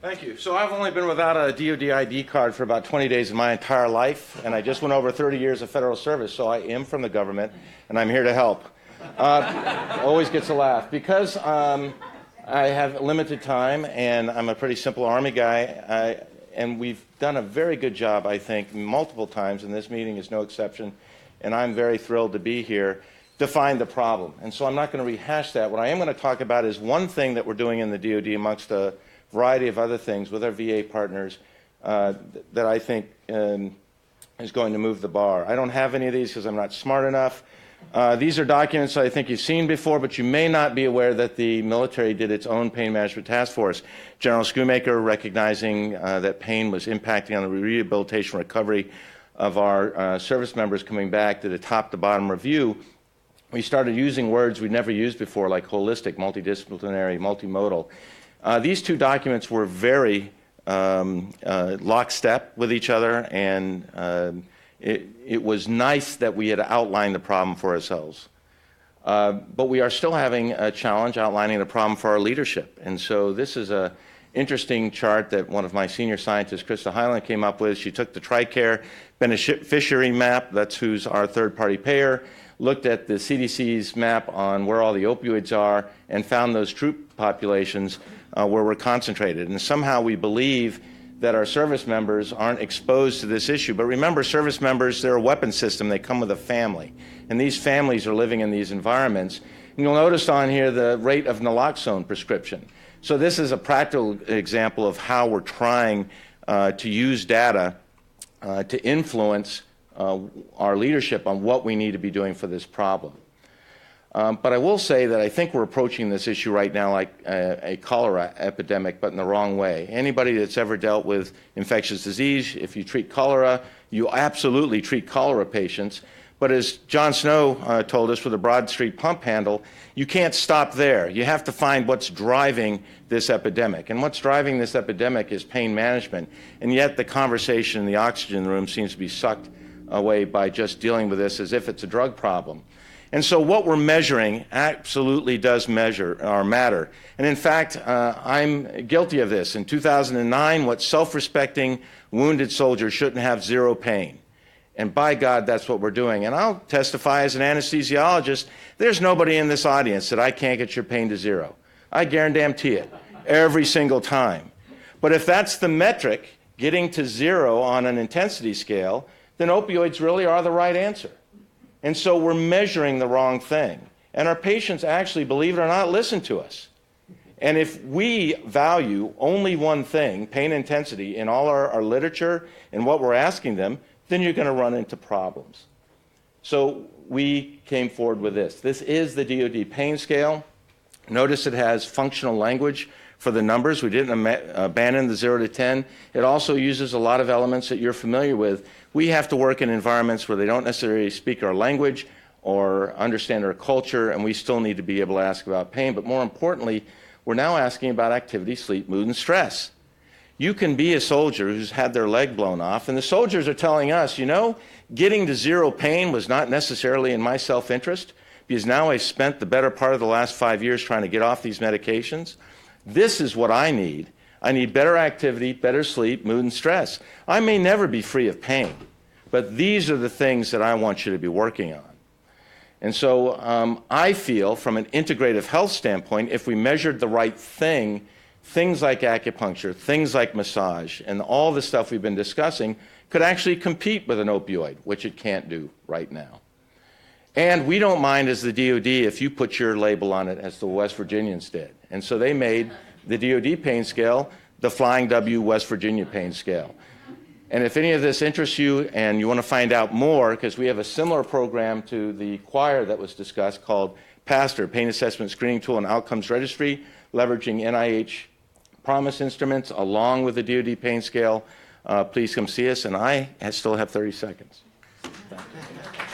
Thank you. So I've only been without a DoD ID card for about 20 days of my entire life, and I just went over 30 years of federal service, so I am from the government, and I'm here to help. Always gets a laugh. Because I have limited time, and I'm a pretty simple Army guy, and we've done a very good job, I think, multiple times, and this meeting is no exception, and I'm very thrilled to be here, define the problem. And so I'm not going to rehash that. What I am going to talk about is one thing that we're doing in the DoD amongst a variety of other things with our VA partners that I think is going to move the bar. I don't have any of these because I'm not smart enough. These are documents I think you've seen before, but you may not be aware that the military did its own pain management task force. General Schoonmaker, recognizing that pain was impacting on the rehabilitation recovery of our service members coming back, did a top-to-bottom review. We started using words we'd never used before, like holistic, multidisciplinary, multimodal. These two documents were very lockstep with each other, and it was nice that we had outlined the problem for ourselves. But we are still having a challenge outlining the problem for our leadership. And so this is an interesting chart that one of my senior scientists, Krista Hyland, came up with. She took the TRICARE beneficiary map, that's who's our third-party payer, looked at the CDC's map on where all the opioids are, and found those troop populations where we're concentrated. And somehow we believe that our service members aren't exposed to this issue. But remember, service members, they're a weapon system. They come with a family. And these families are living in these environments. And you'll notice on here the rate of naloxone prescription. So this is a practical example of how we're trying to use data to influence our leadership on what we need to be doing for this problem. But I will say that I think we're approaching this issue right now like a cholera epidemic, but in the wrong way. Anybody that's ever dealt with infectious disease, if you treat cholera, you absolutely treat cholera patients. But as John Snow told us with the Broad Street pump handle, you can't stop there. You have to find what's driving this epidemic. And what's driving this epidemic is pain management. And yet the conversation in the oxygen room seems to be sucked away by just dealing with this as if it's a drug problem. And so what we're measuring absolutely does measure or matter. And in fact, I'm guilty of this. In 2009, what self-respecting wounded soldiers shouldn't have zero pain. And by God, that's what we're doing. And I'll testify as an anesthesiologist, there's nobody in this audience that I can't get your pain to zero. I guarantee it every single time. But if that's the metric, getting to zero on an intensity scale, then opioids really are the right answer. And so we're measuring the wrong thing. And our patients actually, believe it or not, listen to us. And if we value only one thing, pain intensity, in all our literature and what we're asking them, then you're going to run into problems. So we came forward with this. This is the DoD pain scale. Notice it has functional language for the numbers. We didn't abandon the 0 to 10. It also uses a lot of elements that you're familiar with. We have to work in environments where they don't necessarily speak our language or understand our culture, and we still need to be able to ask about pain. But more importantly, we're now asking about activity, sleep, mood, and stress. You can be a soldier who's had their leg blown off, and the soldiers are telling us, you know, getting to zero pain was not necessarily in my self-interest, because now I've spent the better part of the last 5 years trying to get off these medications. This is what I need. I need better activity, better sleep, mood, and stress. I may never be free of pain, but these are the things that I want you to be working on. And so I feel, from an integrative health standpoint, if we measured the right thing, things like acupuncture, things like massage, and all the stuff we've been discussing could actually compete with an opioid, which it can't do right now. And we don't mind as the DoD if you put your label on it as the West Virginians did. And so they made the DoD pain scale the Flying W West Virginia pain scale. And if any of this interests you and you want to find out more, because we have a similar program to the choir that was discussed called PASTOR, Pain Assessment Screening Tool and Outcomes Registry, leveraging NIH PROMIS instruments along with the DoD pain scale, please come see us. And I still have 30 seconds. Thank you.